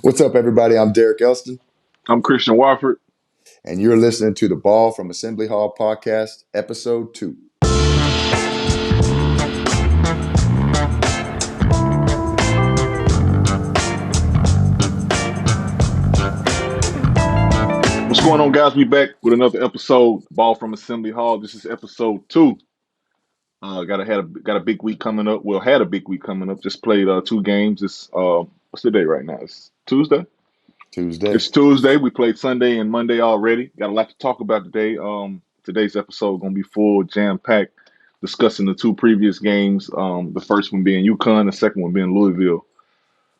What's up, everybody? I'm Derek Elston, I'm Christian Watford. and you're listening to the Ball from Assembly Hall podcast, episode 2. What's going on, guys? We back with another episode, Ball from Assembly Hall. This is episode 2. Got a big week coming up. Well, had a big week coming up. Just played 2 games. It's what's the day right now? It's Tuesday. Tuesday. It's Tuesday. We played Sunday and Monday already. Got a lot to talk about today. Today's episode gonna be full, jam packed, discussing the 2 previous games. The first one being Yukon, the second one being Louisville.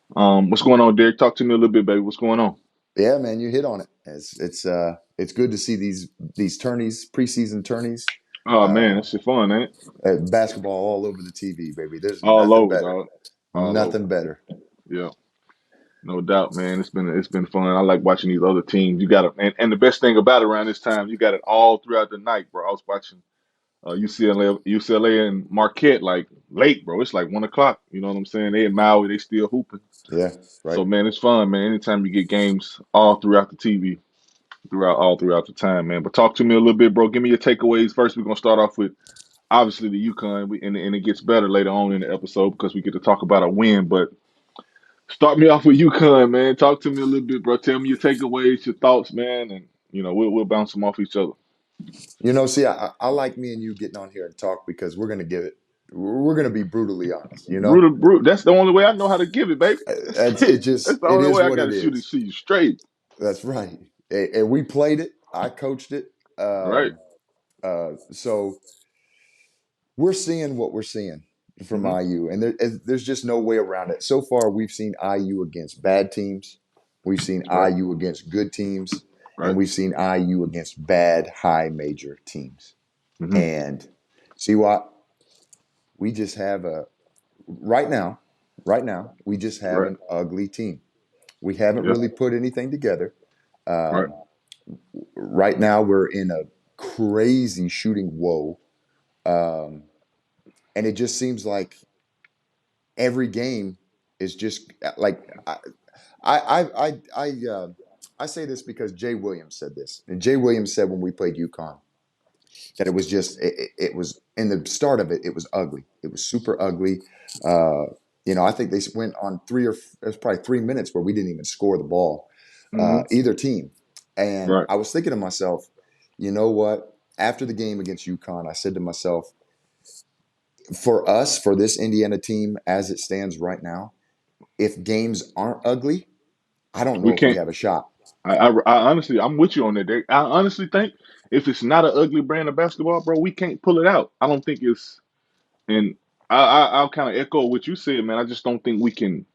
What's going on, Derek? Talk to me a little bit, baby. What's going on? Yeah, man, you hit on it. It's good to see these tourneys, preseason tourneys, Oh man, uh, that shit fun, ain't it? basketball all over the TV, baby. There's All nothing over, better. dog. All over. Nothing better. Yeah, no doubt, man. It's been fun. I like watching these other teams. You got it, and the best thing about it around this time, you got it all throughout the night, bro. I was watching UCLA and Marquette like late, bro. It's like 1 o'clock. You know what I'm saying? They in Maui, they still hooping. Yeah, right. So man, it's fun, man. Anytime you get games all throughout the TV, throughout the time, man. But talk to me a little bit, bro. Give me your takeaways. First, we're gonna start off with obviously the Yukon, and it gets better later on in the episode because we get to talk about a win. But start me off with UConn, man. Talk to me a little bit, bro. Tell me your takeaways, your thoughts, man, and we'll bounce them off each other. See, I like me and you getting on here and talk because we're gonna give it. We're gonna be brutally honest. Brutal. That's the only way I know how to give it, baby. That's It it. That's just the it only is way I what got it to shoot it, is. see you straight. That's right. And we played it. I coached it. Right. So we're seeing what we're seeing from Mm-hmm. IU, and there's just no way around it. So far, we've seen IU against bad teams, we've seen Right. IU against good teams, and Right. we've seen IU against bad high major teams. Mm-hmm. And see what we just have a right now. Right now, we just have Right. an ugly team. We haven't Yeah. really put anything together. Right. Um, right now, we're in a crazy shooting woe. Um, and it just seems like every game is just like I I I I, uh, I say this because Jay Williams said this, and Jay Williams said when we played UConn that it was just it was in the start of it, it was ugly. It was super ugly. Uh, I think they went on it was probably 3 minutes where we didn't even score the ball, Mm-hmm. either team. And Right. I was thinking to myself, you know what? After the game against UConn, I said to myself, for us, for this Indiana team as it stands right now, if games aren't ugly, I don't We know if we can't. have a shot. I honestly, I'm with you on that, Derek. I honestly think if it's not an ugly brand of basketball, bro, we can't pull it out. I don't think it's. And I'll kind of echo what you said, man. I just don't think we can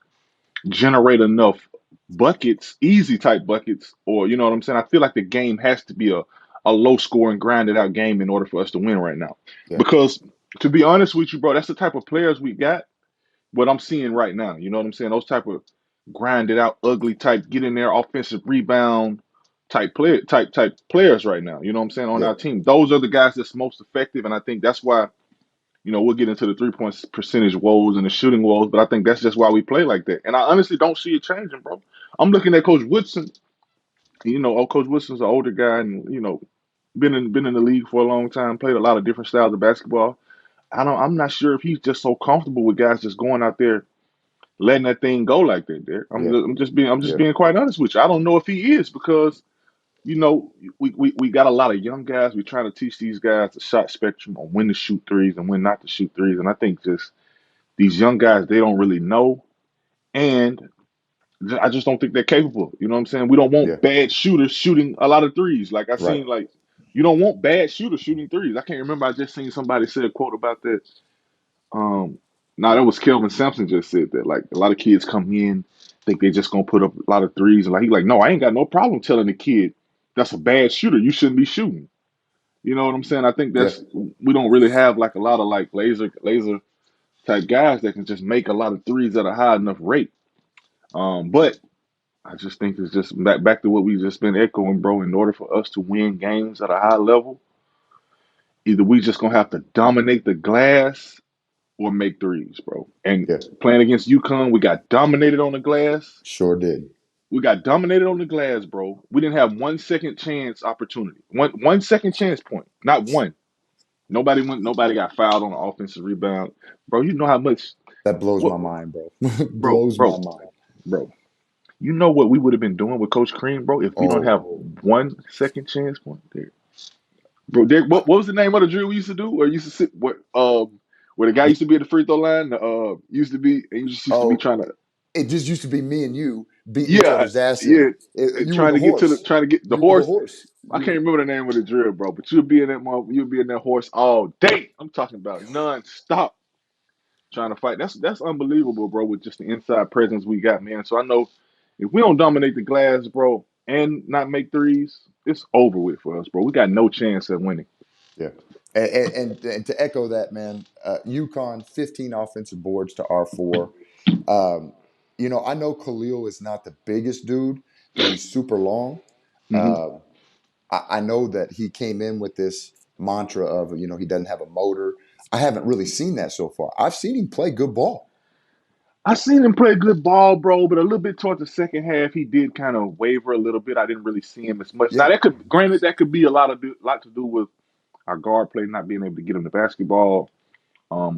generate enough buckets, easy type buckets, or you know what I'm saying? I feel like the game has to be a low scoring, grinded out game in order for us to win right now. Yeah, Because to be honest with you, bro, that's the type of players we got. What I'm seeing right now, you know what I'm saying? Those type of grinded out, ugly type, get in there, offensive rebound type players right now. You know what I'm saying on yeah, our team. Those are the guys that's most effective, and I think that's why we'll get into the 3 point percentage woes and the shooting woes, but I think that's just why we play like that. And I honestly don't see it changing, bro. I'm looking at Coach Woodson. Coach Woodson's an older guy, and been in the league for a long time, played a lot of different styles of basketball. I'm not sure if he's just so comfortable with guys just going out there letting that thing go like that. There, yeah, I'm just yeah. being quite honest with you. I don't know if he is because we got a lot of young guys. We're trying to teach these guys the shot spectrum on when to shoot threes and when not to shoot threes, and I think just these young guys, they don't really know, and I just don't think they're capable. You know what I'm saying? We don't Yeah. want bad shooters shooting a lot of threes. Like I Right. seen, like you don't want bad shooters shooting threes. I can't remember. I just seen somebody say a quote about that. Um, Now that was Kelvin Sampson just said that. Like a lot of kids come in, think they just gonna put up a lot of threes, and like he like, no, I ain't got no problem telling the kid that's a bad shooter. You shouldn't be shooting. You know what I'm saying? I think Yeah. that's we don't really have like a lot of like laser type guys that can just make a lot of threes at a high enough rate. But I just think it's just back to what we've just been echoing, bro. In order for us to win games at a high level, either we just gonna have to dominate the glass or make threes, bro. And Yeah. playing against UConn, we got dominated on the glass. Sure did. We got dominated on the glass, bro. We didn't have 1 second chance opportunity. One second chance point. Not one. Nobody got fouled on the offensive rebound. Bro, you know how much That blows what my mind, bro. bro, Blows my bro, mind. bro. You know what we would have been doing with Coach Cream, bro, if we don't have Oh, 1 second chance point there. Bro, Derek, I, what was the name of the drill we used to do? Or used to sit where the guy used to be at the free throw line, used to be and you just used to be oh, trying to it just used to be me and you beating each yeah, other's ass in. yeah, You were trying the to get to the horse. trying to get the You were the horse. horse. I can't remember the name of the drill, bro, but you'll be in that horse all day. I'm talking about non-stop trying to fight. That's unbelievable, bro, with just the inside presence we got, man. So I know if we don't dominate the glass, bro, and not make threes, it's over with for us, bro. We got no chance at winning. Yeah. And to echo that, man, Yukon 15 offensive boards to our four. Um, I know Khalil is not the biggest dude, but he's super long. Hmm. Uh, I know that he came in with this mantra of, he doesn't have a motor. I haven't really seen that so far. I've seen him play good ball. I seen him play good ball, bro, but a little bit towards the second half, he did kind of waver a little bit. I didn't really see him as much. Now Yeah, granted, that could be lot to do with our guard play not being able to get him the basketball.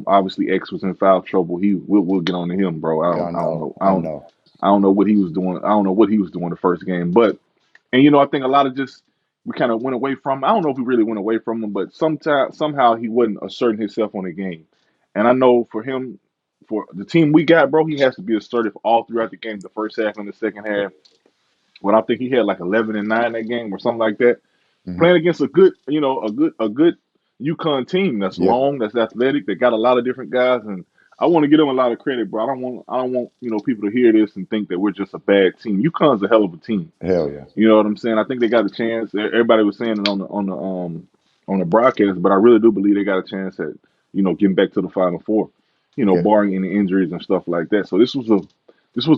Obviously X was in foul trouble. We'll get on to him, bro. I I don't know. know. I know. I don't know what he was doing. I don't know what he was doing the first game, but and I think a lot of just we kind of went away from. I don't know if we really went away from him, but somehow he wasn't asserting himself on the game. And I know for him, for the team we got, bro, he has to be assertive all throughout the game, the first half and the second half. When I think he had like 11 and 9 that game or something like that, Hmm. playing against a good, a good Yukon team that's Yeah, long, that's athletic, that got a lot of different guys, and I want to give them a lot of credit, bro. I don't want people to hear this and think that we're just a bad team. Yukon's a hell of a team. hell yeah. You know what I'm saying? I think they got a chance. Everybody was saying it on the broadcast, but I really do believe they got a chance at getting back to the Final Four. Yeah. Barring any injuries and stuff like that. So this was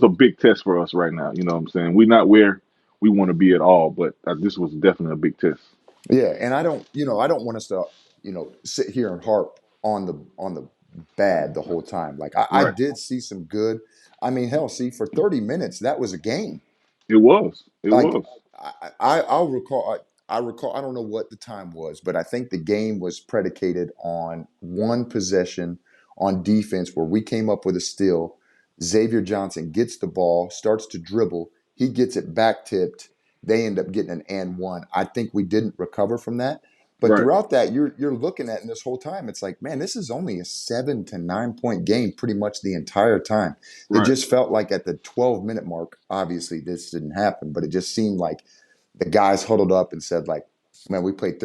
a big test for us right now. You know what I'm saying? We're not where we want to be at all, but this was definitely a big test. Yeah, and I don't want us to, sit here and harp on the bad the whole time. Like I Right. did see some good. I mean, hell, see, for 30 minutes, that was a game. It was. It Like was. I'll recall. I recall. I don't know what the time was, but I think the game was predicated on one possession on defense where we came up with a steal. Xavier Johnson gets the ball, starts to dribble. He gets it back tipped. They end up getting an and one. I think we didn't recover from that. But Right. throughout that, you're looking at in this whole time, it's like, man, this is only a 7 to 9 point game pretty much the entire time. It Right. just felt like at the 12-minute mark, obviously this didn't happen, but it just seemed like the guys huddled up and said, like, man, we played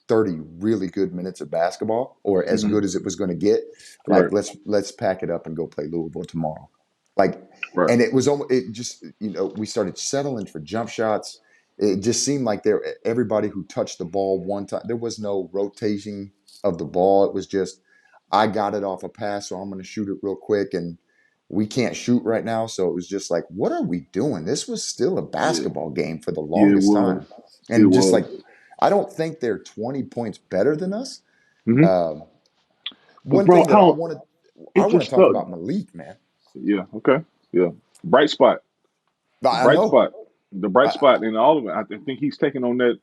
30 really good minutes of basketball, or as Hmm. good as it was going to get. Like, Right. let's pack it up and go play Louisville tomorrow. Like, Right. and it was almost, it just, we started settling for jump shots. It just seemed like everybody who touched the ball one time, there was no rotating of the ball. It was just, I got it off a pass, so I'm going to shoot it real quick. And we can't shoot right now. So it was just like, what are we doing? This was still a Yeah. basketball game for the Yeah. It longest was. time. It And just like, was. I don't think they're 20 points better than us. Hmm. Um, But one bro, thing I that don't. I It want to just talk felt. about Malik, man. Yeah. Okay. Yeah. Bright spot. The I bright know. spot. The bright I, spot in all of it. I think he's taking on that.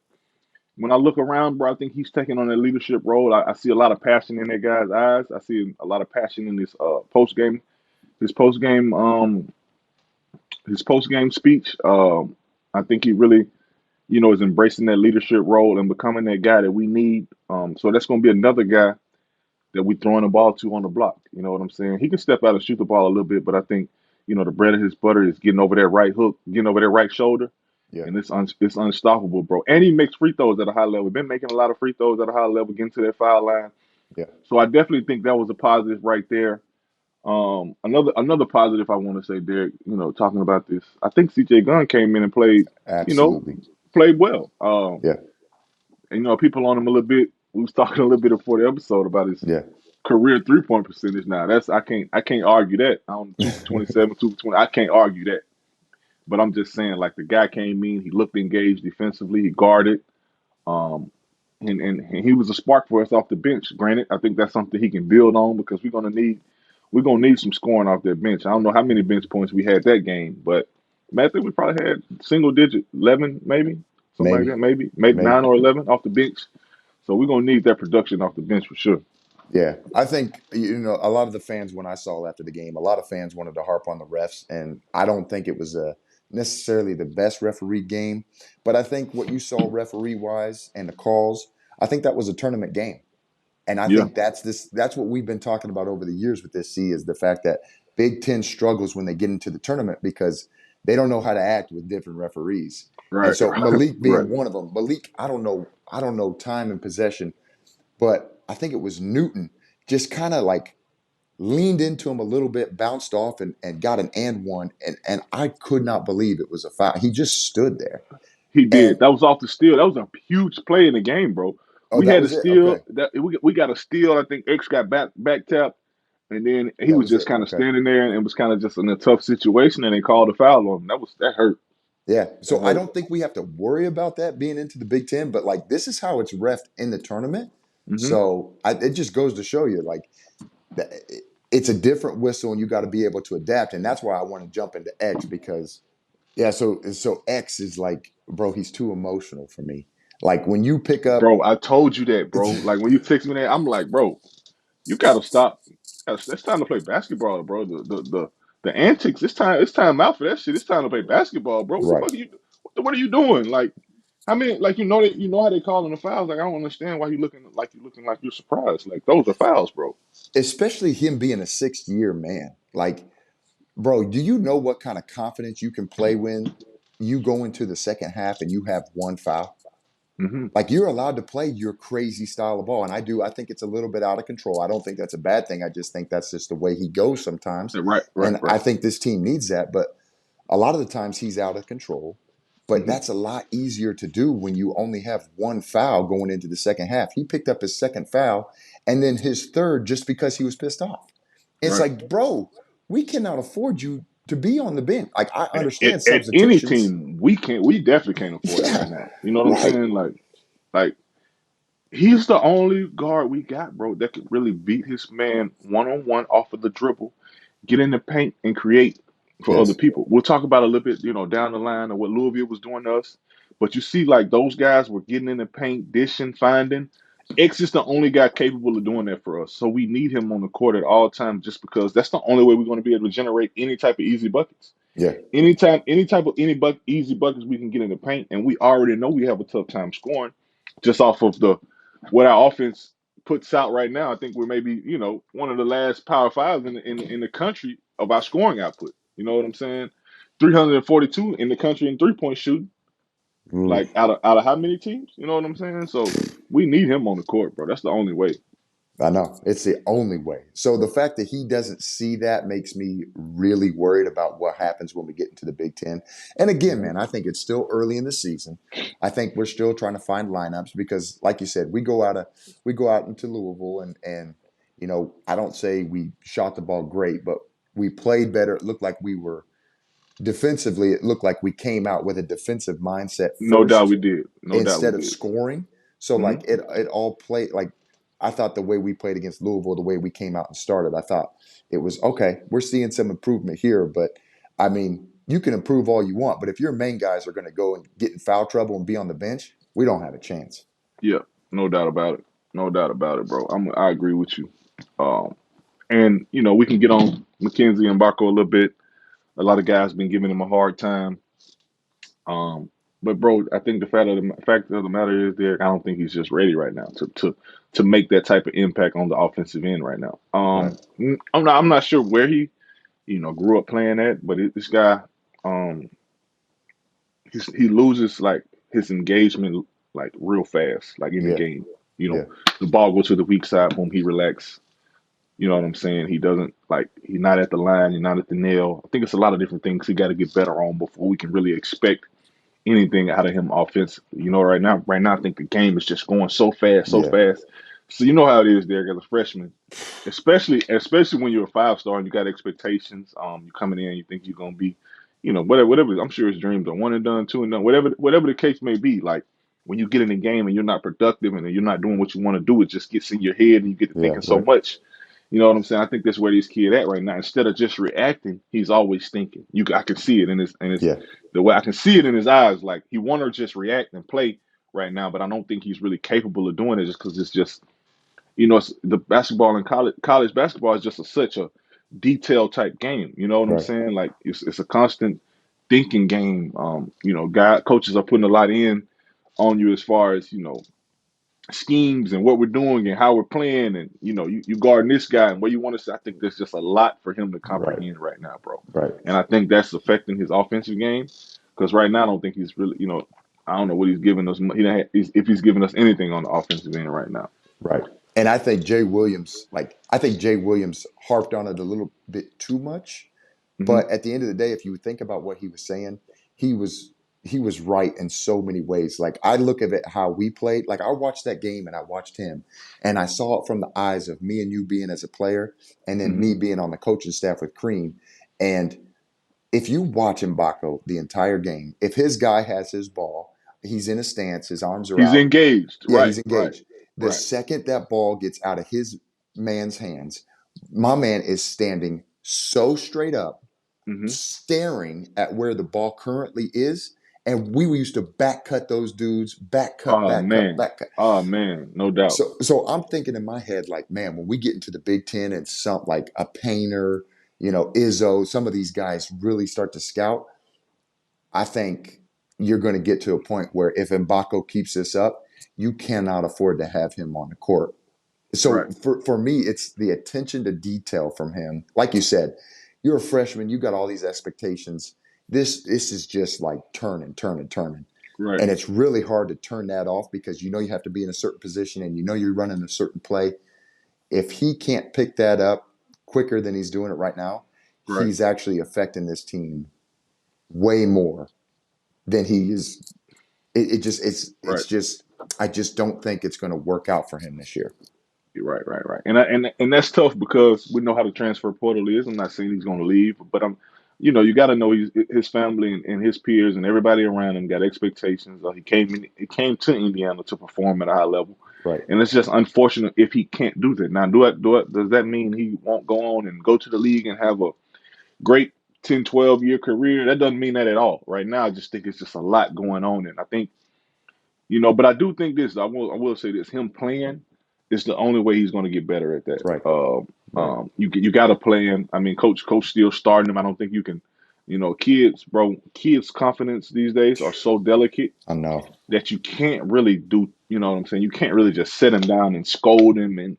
When I look around, bro, I think he's taking on that leadership role. I see a lot of passion in that guy's eyes. I see a lot of passion in this his post game, his post game speech. I think he really, is embracing that leadership role and becoming that guy that we need. So that's going to be another guy that we throwing the ball to on the block. You know what I'm saying? He can step out and shoot the ball a little bit, but I think the bread of his butter is getting over that right hook, getting over that right shoulder, yeah, and it's unstoppable, bro. And he makes free throws at a high level. Been making a lot of free throws at a high level, getting to that foul line. yeah, So I definitely think that was a positive right there. Another positive I want to say, Derek. Talking about this, I think C.J. Gunn came in and played, you know, absolutely. played well. Yeah, And people on him a little bit. We was talking a little bit before the episode about his yeah. career 3 point percentage. Now that's I can't argue that. I don't 2 for 27, 2 for 20. I can't argue that. But I'm just saying, like the guy came in, he looked engaged defensively, he guarded, um, and he was a spark for us off the bench. Granted, I think that's something he can build on because we're gonna need some scoring off that bench. I don't know how many bench points we had that game, but Man, I think we probably had single digit 11, maybe something like maybe, that. Maybe maybe. 9 or 11 off the bench. So we're gonna need that production off the bench for sure. Yeah, I think a lot of the fans when I saw after the game, a lot of fans wanted to harp on the refs, and I don't think it was necessarily the best referee game, but I think what you saw referee wise and the calls, I think that was a tournament game. And I Yeah, think that's what we've been talking about over the years with this C is the fact that Big Ten struggles when they get into the tournament because they don't know how to act with different referees. And right, so Malik right. being one of them, Malik, I don't know time and possession, but I think it was Newton just kind of like leaned into him a little bit, bounced off and got an and one. And I could not believe it was a foul. He just stood there. He did. And That was off the steal. That was a huge play in the game, bro. oh, We that had a was it? steal. Okay. We got a steal. I think X got back tapped, and then he That was was just it. kind of Okay. standing there and was kind of just in a tough situation, and they called a foul on him. That hurt. Yeah. That So I hurt. don't think we have to worry about that being into the Big Ten, but like this is how it's refed in the tournament. Hmm. So it just goes to show you like that it's a different whistle and you got to be able to adapt. And that's why I want to jump into X because yeah, so X is like, bro, he's too emotional for me. Like when you pick up Bro, I told you that, bro. Like when you text me that, I'm like, bro, you gotta stop. It's time to play basketball, bro. The antics. It's time out for that shit. It's time to play basketball, bro. What the right. fuck are you? What are you doing? Like, I mean, like you know how they calling the fouls. Like I don't understand why you looking like you're surprised. Like those are fouls, bro. Especially him being a 6th year man. Like, bro, do you know what kind of confidence you can play when you go into the second half and you have one foul? Hmm. Like you're allowed to play your crazy style of ball. And I think it's a little bit out of control. I don't think that's a bad thing. I just think that's just the way he goes sometimes. Right, right, And I right. think this team needs that. But a lot of the times he's out of control. But Hmm. that's a lot easier to do when you only have one foul going into the second half. He picked up his second foul and then his third just because he was pissed off. It's Right. like, bro, we cannot afford you to be on the bench. Like I understand At any substitutions. team, we can't. We definitely can't afford it right Yeah, now. You know what I'm right. saying? Like he's the only guard we got, bro, that could really beat his man one on one off of the dribble, get in the paint and create for other Yes. people. We'll talk about a little bit, down the line of what Louisville was doing to us. But you see, like those guys were getting in the paint, dishing, finding. X is the only guy capable of doing that for us. So we need him on the court at all times just because that's the only way we're going to be able to generate any type of easy buckets. Yeah. Anytime, any type of easy buckets we can get in the paint, and we already know we have a tough time scoring just off of the what our offense puts out right now. I think we're maybe one of the last Power Fives in the country of our scoring output. You know what I'm saying? 342 in the country in 3-point shooting. Ooh. Like out of how many teams? You know what I'm saying? So we need him on the court, bro. That's the only way. I know. It's the only way. So the fact that he doesn't see that makes me really worried about what happens when we get into the Big Ten. And again, Hmm. man, I think it's still early in the season. I think we're still trying to find lineups because, like you said, we go out into Louisville and I don't say we shot the ball great, but we played better. It looked like we were defensively, it looked like we came out with a defensive mindset No doubt we first did. No doubt we instead of did. scoring. So Hmm. like it all played like I thought the way we played against Louisville, the way we came out and started, I thought it was okay. We're seeing some improvement here, but I mean, you can improve all you want, but if your main guys are going to go and get in foul trouble and be on the bench, we don't have a chance. Yeah, no doubt about it. No doubt about it, bro. I agree with you. Um, and we can get on McKenzie and Barco a little bit. A lot of guys been giving him a hard time. Um, but bro, I think the fact of the matter is, Derek, I don't think he's just ready right now to make that type of impact on the offensive end right now. Right. I'm not sure where he grew up playing at, but this guy, um, he loses like his engagement like real fast, like in the Yeah. game. You Yeah. know, the ball goes to the weak side, boom, he relax. You know what I'm saying? He doesn't like he's not at the line, he's not at the nail. I think it's a lot of different things he got to get better on before we can really expect anything out of him offensively. Right now, I think the game is just going so fast, so Yeah. fast. So you know how it is, Derek, as a freshman, especially when you're a 5 star and you got expectations. You're coming in, you think you're gonna be, whatever. I'm sure his dreams are one and done, two and done, whatever the case may be. Like when you get in the game and you're not productive and you're not doing what you want to do, it just gets in your head and you get to Yeah. thinking so Right. much. You know what I'm saying? I think that's where this kid at right now. Instead of just reacting, he's always thinking. I can see it in his Yeah, the way I can see it in his eyes. Like he want to just react and play right now, but I don't think he's really capable of doing it just because it's just the basketball in college basketball is just such a detailed type game. You know what I'm right, saying? Like it's a constant thinking game. Guy coaches are putting a lot in on you as far as schemes and what we're doing and how we're playing, and you guarding this guy and where you want to say. I think there's just a lot for him to right, comprehend right now, bro. right. And I think that's affecting his offensive game because right now I don't think he's really, I don't know what he's giving us. If he's giving us anything on the offensive end right now. Right. And I think Jay Williams harped on it a little bit too much. Hmm. But at the end of the day, if you think about what he was saying, he was he was right in so many ways. Like I look at it how we played. Like I watched that game and I watched him and I saw it from the eyes of me and you being as a player and then Hmm. me being on the coaching staff with Cream. And if you watch Mbako the entire game, if his guy has his ball, he's in a stance, his arms are He's out, engaged. yeah, Right. he's Right. engaged. The Right. second that ball gets out of his man's hands, my man is standing so straight up, Hmm. staring at where the ball currently is. And we used to back cut those dudes, back cut, Oh back cut, man. back cut. Oh man. No doubt. So I'm thinking in my head, like, man, when we get into the Big Ten and some like a Painter, Izzo, some of these guys really start to scout, I think you're going to get to a point where if Mbako keeps this up, you cannot afford to have him on the court. So Right. for me, it's the attention to detail from him. Like you said, you're a freshman, you got all these expectations. This is just like turning, turning, turning. Right. And it's really hard to turn that off because you have to be in a certain position and you're running a certain play. If he can't pick that up quicker than he's doing it right now, Right. he's actually affecting this team way more than he is. It's Right. just I just don't think it's going to work out for him this year. Right, right, right, and that's tough because we know how the transfer portal is. I'm not saying he's going to leave, but you got to know his family and his peers and everybody around him got expectations. He came to Indiana to perform at a high level, Right. and it's just unfortunate if he can't do that. Now, does that mean he won't go on and go to the league and have a great 10, 12 year career? That doesn't mean that at all. Right now, I just think it's just a lot going on, and I think but I do think this. I will say this: him playing is the only way he's going to get better at that. Right. Right. You got to play him. I mean, coach still starting him. I don't think you can. Kids, bro. Kids' confidence these days are so delicate I know. that you can't really do. You know what I'm saying? You can't really just sit him down and scold him. And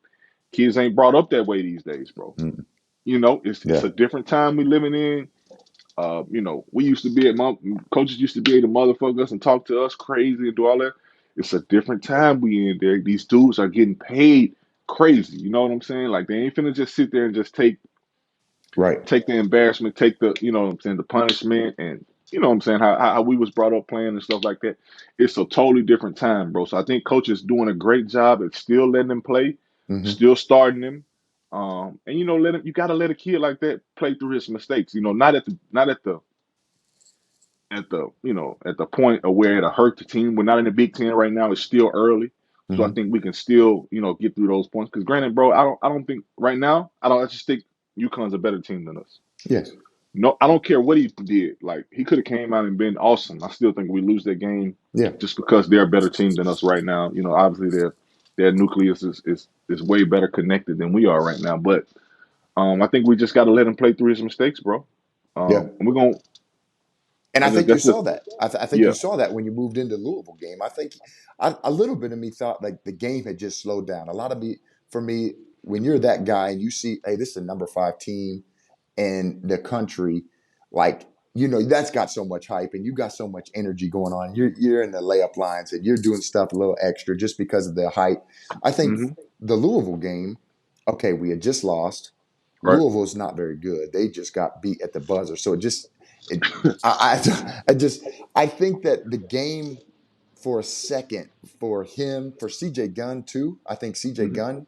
kids ain't brought up that way these days, bro. Mm. It's Yeah. a different time we living in. We used to be at coaches used to be able to motherfuck us and talk to us crazy and do all that. It's a different time we in there. These dudes are getting paid crazy. You know what I'm saying? Like they ain't finna just sit there and just Right. take the embarrassment, take the what I'm saying, the punishment, and what I'm saying, how we was brought up playing and stuff like that. It's a totally different time, bro. So I think coaches doing a great job at still letting them play, Hmm. still starting them. And let him. You got to let a kid like that play through his mistakes. Not at the point of where it'll hurt the team. We're not in the Big Ten right now. It's still early, so I Hmm. think we can still get through those points. Because granted, bro, I don't think right now. I just think UConn's a better team than us. Yes. No, I don't care what he did. Like he could have came out and been awesome. I still think we lose that game Yeah. just because they're a better team than us right now. Obviously their nucleus is way better connected than we are right now. But I think we just got to let him play through his mistakes, bro. Yeah. And we're gonna. And I And think you that's just saw that. I think you yeah. saw that when you moved into Louisville game. I think a little bit of me thought like the game had just slowed down. A lot of me, for me, when you're that guy and you see, hey, this is a number 5 team in the country, like that's got so much hype and you got so much energy going on. You're in the layup lines and you're doing stuff a little extra just because of the hype. I think Hmm. the Louisville game, okay, we had just lost. Right. Louisville's not very good. They just got beat at the buzzer. So it I think that the game for a second for him, for CJ Gunn too. I think CJ Hmm. Gunn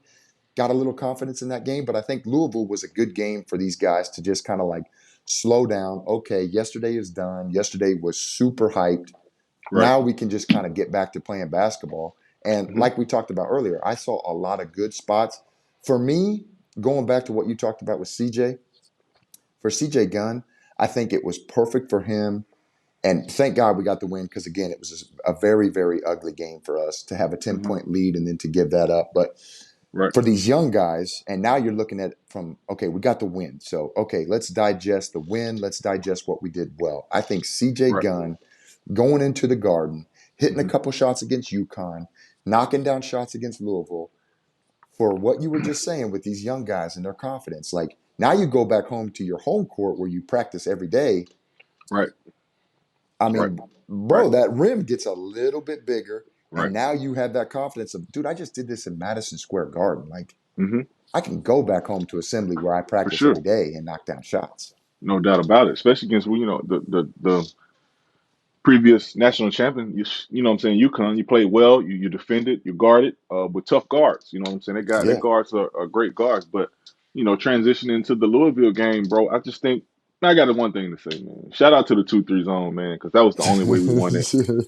got a little confidence in that game, but I think Louisville was a good game for these guys to just kind of like slow down. Okay, yesterday is done. Yesterday was super hyped. Right. Now we can just kind of get back to playing basketball. And Hmm. like we talked about earlier, I saw a lot of good spots. For me, going back to what you talked about with CJ, for CJ Gunn, I think it was perfect for him. And thank God we got the win because, again, it was a very, very ugly game for us to have a 10 Hmm. point lead and then to give that up. But Right. for these young guys, and now you're looking at it from, okay, we got the win. So, okay, let's digest the win. Let's digest what we did well. I think CJ Right. Gunn going into the Garden, hitting a Hmm. couple shots against Yukon, knocking down shots against Louisville, for what you were just saying with these young guys and their confidence. Like now you go back home to your home court where you practice every day. Right. I Right. mean, Right. bro, that rim gets a little bit bigger. And Right. now you have that confidence of, dude, I just did this in Madison Square Garden. Like, Hmm. I can go back home to Assembly where I For practice sure. every day and knock down shots. No doubt about it. Especially against the previous national champion. You know what I'm saying. Yukon. You played well. You defended. You guarded with tough guards. You know what I'm saying. That Yeah. guards are great guards. But transitioning to the Louisville game, bro. I just think. I got one thing to say, man. Shout out to the 2-3 zone, man, because that was the only way we won that.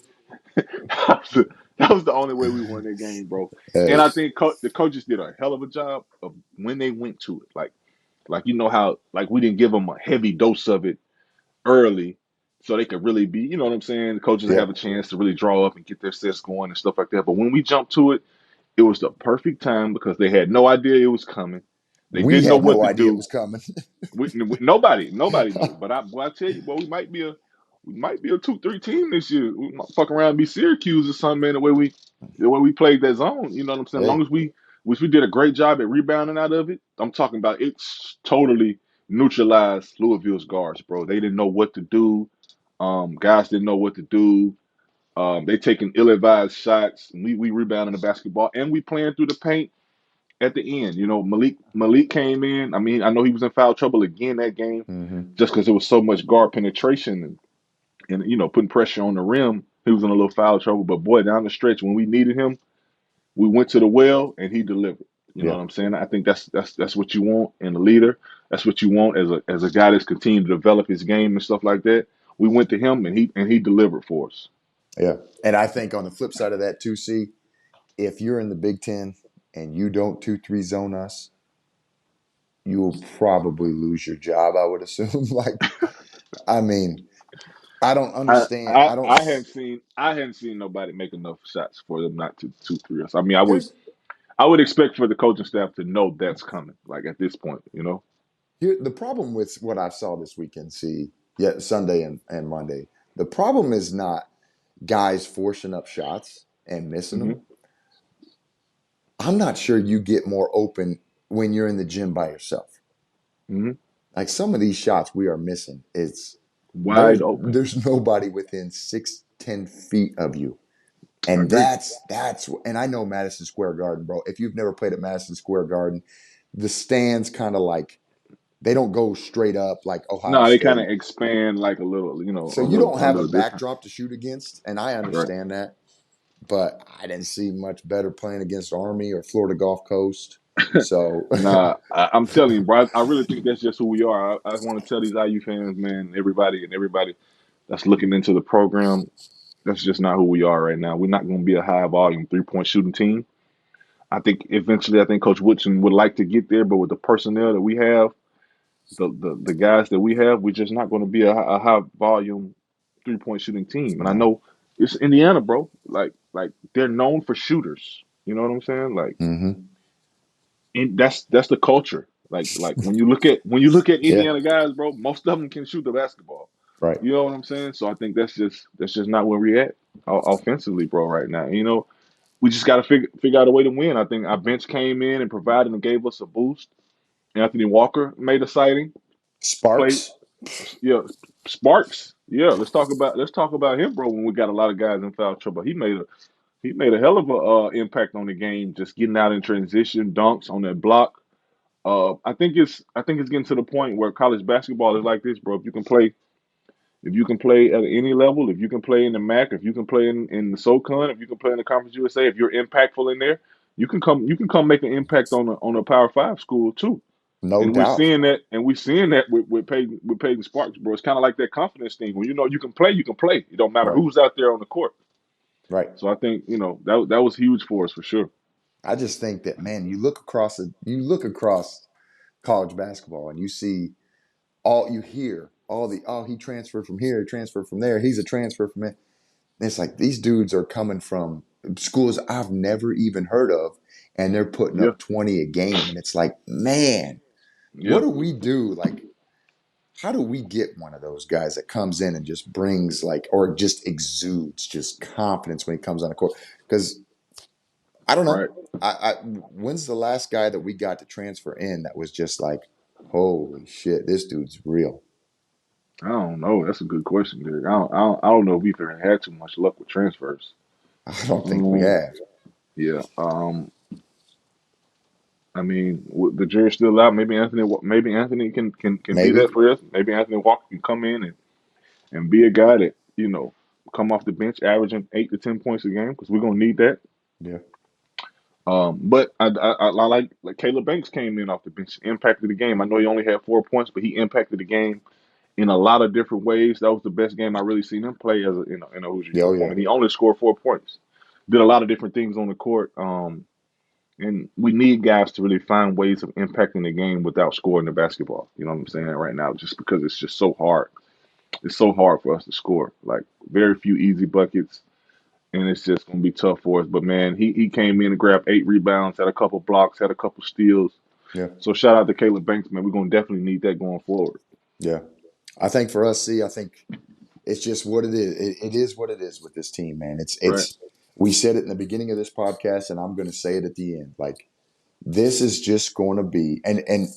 That was the only way we won that game, bro. And Hey, I think the coaches did a hell of a job of when they went to it. Like how like we didn't give them a heavy dose of it early, so they could really be. You know what I'm saying? The coaches yeah. have a chance to really draw up and get their sets going and stuff like that. But when we jumped to it, it was the perfect time because they had no idea it was coming. They We didn't know had what no to idea it do. was coming. Nobody knew. But I tell you, boy, we might be a 2-3 team this year. We might fuck around and be Syracuse or something, man. The way we played that zone, you know what I'm saying. As long Hey, as we did a great job at rebounding out of it, I'm talking about it's totally neutralized Louisville's guards, bro. They didn't know what to do. Guys didn't know what to do. They taking ill-advised shots. We rebounding the basketball and we playing through the paint at the end. Malik came in. I mean, I know he was in foul trouble again that game, mm-hmm. just because there was so much guard penetration and putting pressure on the rim. He was in a little foul trouble, but boy, down the stretch when we needed him, we went to the well and he delivered. You know Yeah, what I'm saying? I think that's what you want in a leader. That's what you want as a guy that's continuing to develop his game and stuff like that. We went to him and he delivered for us. yeah. And I think on the flip side of that, too, see, if you're in the Big Ten and you don't 2-3 zone us, you will probably lose your job, I would assume. Like, I mean, I don't I, understand. I I don't. I hadn't seen nobody make enough shots for them not to 2-3 us. I mean, Here's I would expect for the coaching staff to know that's coming. Like at this point. here the problem with what I saw this weekend. See, yeah, Sunday and Monday. The problem is not guys forcing up shots and missing Hmm. them. I'm not sure you get more open when you're in the gym by yourself. Hmm. Like some of these shots we are missing. It's Wide open. there's nobody within 6-10 feet of you. I And agree. that's and I know Madison Square Garden, bro. If you've never played at Madison Square Garden, the stands kind of like they don't go straight up like Ohio No, they kind of State. expand like a little, So a you little don't a have a little different. backdrop to shoot against, and I Right. understand that. But I didn't see much better playing against Army or Florida Gulf Coast. So Nah, I'm telling you, bro. I really think that's just who we are. I want to tell these IU fans, man, everybody that's looking into the program, that's just not who we are right now. We're not going to be a high volume 3-point shooting team. I think eventually, I think Coach Woodson would like to get there, but with the personnel that we have, the guys that we have, we're just not going to be a high volume 3-point shooting team. And I no. know it's Indiana, bro. Like they're known for shooters. You know what I'm saying? Like, Mm-hmm. and that's the culture. Like when you look at Yeah. Indiana guys, bro, most of them can shoot the basketball. Right. You know what I'm saying? So I think that's just not where we're at offensively, bro, right now. We just got to figure out a way to win. I think our bench came in and provided and gave us a boost. Anthony Walker made a sighting. Played, Sparks. yeah, Sparks. Yeah, let's talk about him, bro. When we got a lot of guys in foul trouble, he made a hell of a impact on the game. Just getting out in transition, dunks on that block. I think it's getting to the point where college basketball is like this, bro. If you can play at any level, if you can play in the MAC, if you can play in the SoCon, if you can play in the Conference USA, if you're impactful in there, you can come make an impact on a Power Five school too. No And we're doubt. seeing that with Peyton Sparks, bro. It's kind of like that confidence thing. When you know you can play, you can play. It don't matter Right. who's out there on the court. Right. So I think that was huge for us for sure. I just think that man, you look across college basketball, and you see all you hear all the he transferred from here, transferred from there, he's a transfer from it. And it's like these dudes are coming from schools I've never even heard of, and they're putting Yeah, up 20 a game, and it's like, man, what yeah, do we do? Like, how do we get one of those guys that comes in and just brings like, or just exudes just confidence when he comes on the court? Because I don't right. know. When's the last guy that we got to transfer in that was just like, holy shit, this dude's real? I don't know. That's a good question, Derek. I don't know if we've ever had too much luck with transfers. I don't think we Um, have. yeah. I mean, the jury's still out. Maybe Anthony can be that Maybe. for us. Maybe Anthony Walker can come in and be a guy that come off the bench, averaging 8 to 10 points a game because we're gonna need that. Yeah. But I like Caleb Banks came in off the bench, impacted the game. I know he only had 4 points, but he impacted the game in a lot of different ways. That was the best game I really seen him play as in a Hoosier Yeah. Oh uniform, yeah. and he only scored 4 points. Did a lot of different things on the court. And we need guys to really find ways of impacting the game without scoring the basketball. You know what I'm saying right now, just because it's just so hard. It's so hard for us to score. Like very few easy buckets, and it's just gonna be tough for us. But man, he came in and grabbed 8 rebounds, had a couple blocks, had a couple steals. Yeah. So shout out to Caleb Banks, man. We're gonna definitely need that going forward. Yeah. I think for us, see, I think it's just what it is. It is what it is with this team, man. Right, We said it in the beginning of this podcast, and I'm going to say it at the end. Like, this is just going to be, and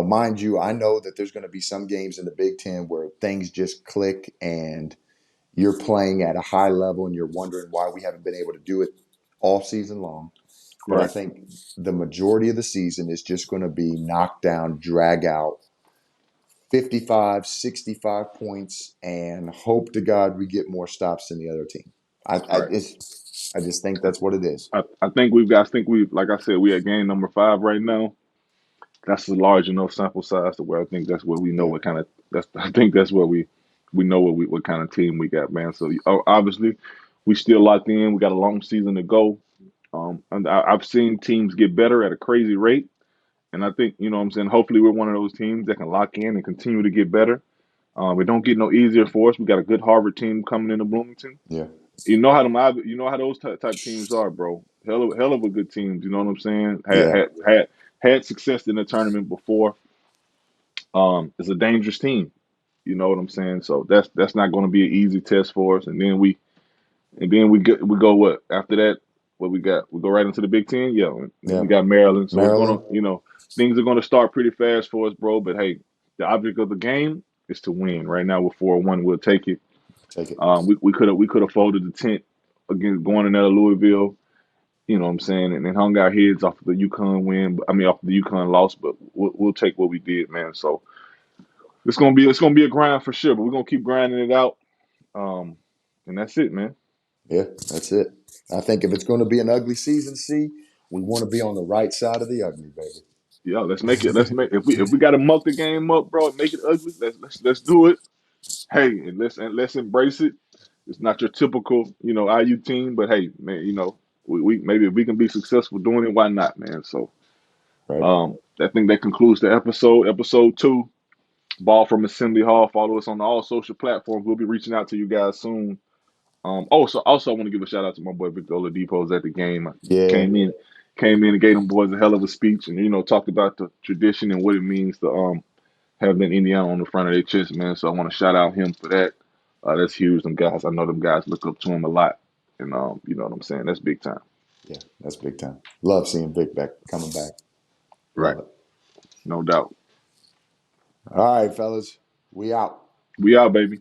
mind you, I know that there's going to be some games in the Big Ten where things just click and you're playing at a high level and you're wondering why we haven't been able to do it all season long. But I right. think the majority of the season is just going to be knockdown, drag out, 55, 65 points, and hope to God we get more stops than the other team. Right. I just think that's what it is. I think we've got. I think we, like I said, we at game number 5 right now. That's a large enough sample size to where I think that's where we know Yeah, what kind of. That's I think that's where we know what kind of team we got, man. So obviously, we still locked in. We got a long season to go. And I've seen teams get better at a crazy rate, and I think what I'm saying. Hopefully, we're one of those teams that can lock in and continue to get better. It don't get no easier for us. We got a good Harvard team coming into Bloomington. yeah, You know how those type teams are, bro. Hell of a good teams. You know what I'm saying? Had yeah, had had had success in the tournament before. It's a dangerous team. You know what I'm saying? So that's not going to be an easy test for us. And then we go what after that? What we got? We go right into the Big Ten. Yeah, and then yeah. we got Maryland. So it's gonna Maryland, things are gonna start pretty fast for us, bro. But hey, the object of the game is to win. Right now we're 4-1. We'll take it. take it. We could have folded the tent against going in there to Louisville. You know what I'm saying? And then hung our heads off of the Yukon win. I mean, off the Yukon loss. But we'll take what we did, man. So it's gonna be a grind for sure. But we're gonna keep grinding it out. Um, and that's it, man. Yeah, that's it. I think if it's going to be an ugly season, see, we want to be on the right side of the ugly, Yeah, let's make it. Let's baby. make if we got to muck the game up, bro, and make it ugly. Let's do it. Hey, and let's embrace it. It's not your typical IU team, but hey, man, we maybe if we can be successful doing it, why not, man? So Right. I think that concludes the episode 2. Ball from Assembly Hall. Follow us on all social platforms. We'll be reaching out to you guys soon. Also, I want to give a shout out to my boy Victor Oladipo's at the game. Yeah, Came in, came in and gave them boys a hell of a speech, and talked about the tradition and what it means to have that Indiana on the front of their chest, man. So I want to shout out him for that. That's huge. Them guys, I know them guys look up to him a lot, and you know what I'm saying. That's big time. yeah, that's big time. Love seeing Vic back coming back. Right, Love it. no doubt. All right, fellas, we out. We out, baby.